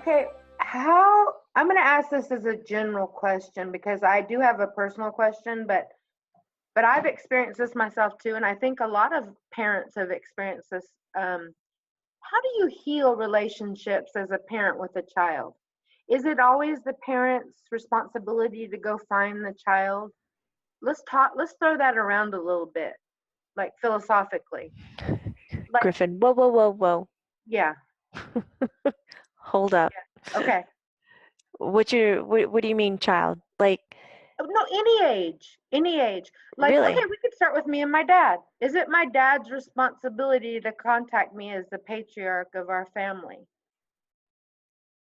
Okay, how I'm going to ask this as a general question because I do have a personal question, but I've experienced this myself too, and I think a lot of parents have experienced this. How do you heal relationships as a parent with a child? Is it always the parent's responsibility to go find the child? Let's throw that around a little bit, like philosophically. Like, Griffen, whoa, whoa, whoa, whoa. yeah, Hold up. okay. What do you mean, child? Like, No, any age, any age. Like, okay, really? we could start with me and my dad. Is it my dad's responsibility to contact me as the patriarch of our family?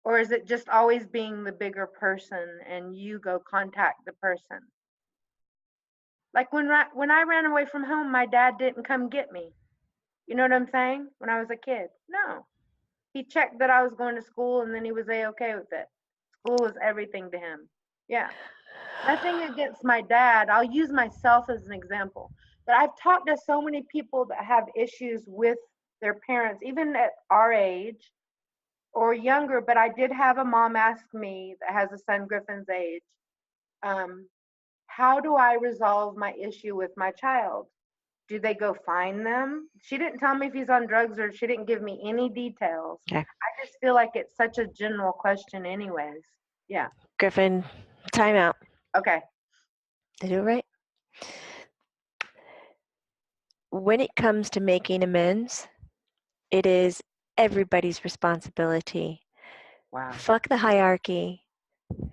Or is it just always being the bigger person and you go contact the person? Like when I ran away from home, my dad didn't come get me. You know what I'm saying? When I was a kid. No. He checked that I was going to school and then he was A-okay with it. School was everything to him. Yeah. Nothing against my dad. I'll use myself as an example. But I've talked to so many people that have issues with their parents, even at our age or younger. But I did have a mom ask me that has a son Griffin's age, um, how do I resolve my issue with my child? Do they go find them? She didn't tell me if he's on drugs or she didn't give me any details. Okay. I just feel like it's such a general question, anyways. Yeah. Griffen, time out. Okay. Did I do it right? When it comes to making amends, it is everybody's responsibility. Wow. Fuck the hierarchy.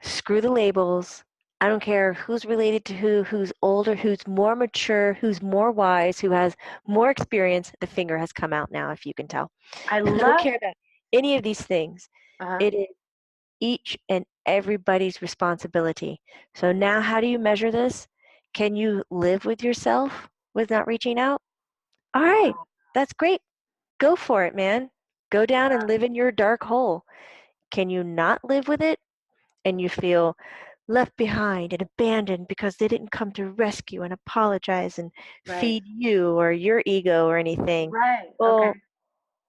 Screw the labels. I don't care who's related to who's older, who's more mature, who's more wise, who has more experience. The finger has come out now, if you can tell. I I don't love. care about any of these things. Uh-huh. It is each and everybody's responsibility. So now, how do you measure this? Can you live with yourself with not reaching out? All right, Wow. that's great. Go for it, man. Go down and live in your dark hole. Can you not live with it and you feel left behind and abandoned because they didn't come to rescue and apologize and Right. feed you or your ego or anything? Right. Okay. Well,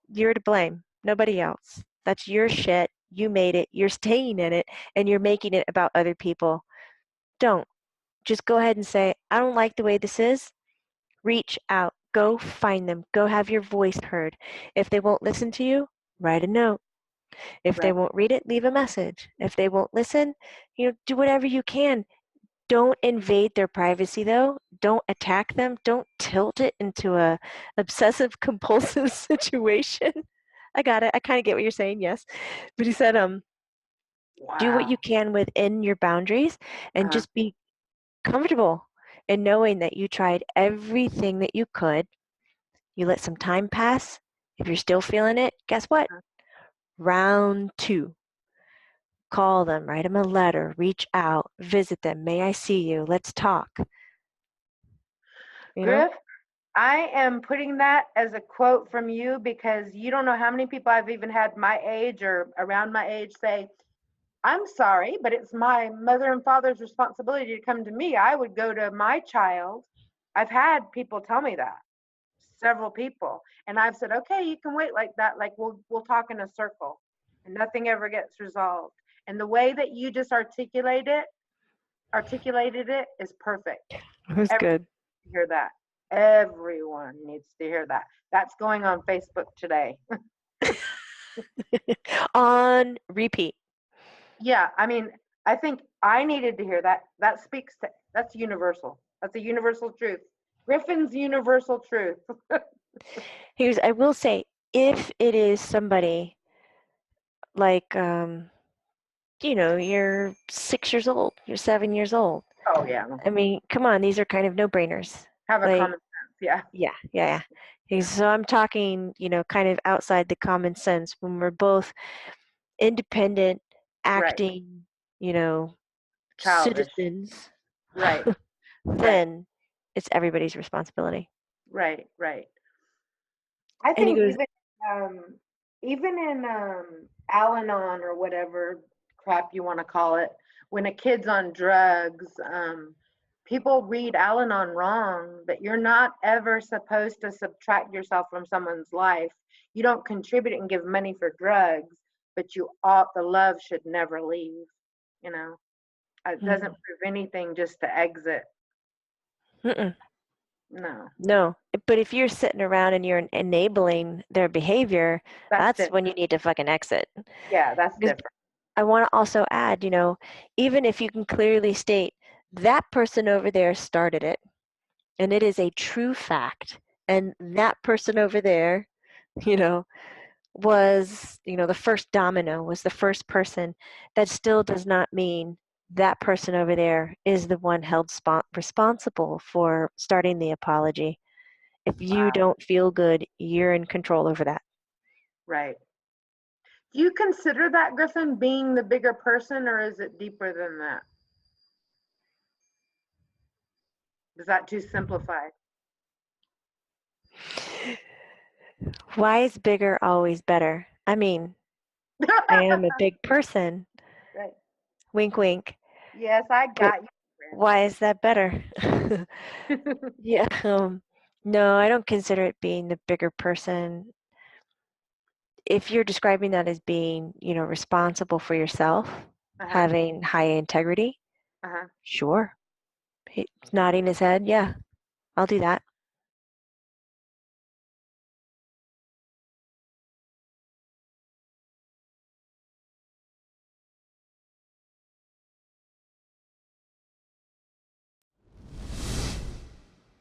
you're to blame, nobody else. That's your shit. You made it. You're staying in it and you're making it about other people. Don't. Just go ahead and say, I don't like the way this is. Reach out. Go find them. Go have your voice heard. If they won't listen to you, write a note. If they Right. won't read it, leave a message. If they won't listen, do whatever you can. Don't invade their privacy though. Don't attack them. Don't tilt it into a obsessive compulsive situation. I got it. I kind of get what you're saying, yes. But he said, do what Wow. you can within your boundaries and Uh-huh. just be comfortable in knowing that you tried everything that you could. You let some time pass. If you're still feeling it, guess what? Uh-huh. Round two. Call them, write them a letter, reach out, visit them. May I see you? Let's talk. You know? Griff, I am putting that as a quote from you because you don't know how many people I've even had my age or around my age say, I'm sorry, but it's my mother and father's responsibility to come to me. I would go to my child. I've had people tell me that, several people. And I've said, okay, you can wait like that. Like we'll talk in a circle and nothing ever gets resolved. And the way that you just articulated it is perfect. It was Everyone good. needs to hear that. Everyone needs to hear that. That's going on Facebook today. On repeat. Yeah, I mean, I think I needed to hear that. That's universal. That's a universal truth. Griffin's universal truth. I will say, if it is somebody like, you're 6 years old, you're 7 years old. Oh yeah, I mean, come on, these are kind of no-brainers. have a Like, common sense. Yeah, yeah, yeah, yeah. So I'm talking, kind of outside the common sense when we're both independent, right. acting, you know, Childish. citizens, Right, right, then it's everybody's responsibility. right. I And he think goes, um, even in Al-Anon or whatever crap you want to call it, when a kid's on drugs, people read Al-Anon wrong. But you're not ever supposed to subtract yourself from someone's life. You don't contribute and give money for drugs, but the love should never leave, you know. It doesn't Mm. prove anything just to exit. Mm-mm. No, No. But if you're sitting around and you're enabling their behavior, that's that's different. when you need to fucking exit. Yeah, that's Because different. I want to also add, even if you can clearly state that person over there started it, and it is a true fact, and that person over there, you know, was, the first domino, was the first person, that still does not mean that person over there is the one held responsible for starting the apology. If you Wow. don't feel good, you're in control over that. Right. Do you consider that, Griffin, being the bigger person, or is it deeper than that? Is that too simplified? Why is bigger always better? I mean, I am a big person. Right. Wink, wink. Yes, I But got you. why is that better? Yeah. No, I don't consider it being the bigger person. If you're describing that as being, responsible for yourself, Uh-huh. having high integrity, Uh-huh. sure. He's nodding his head. Yeah, I'll do that.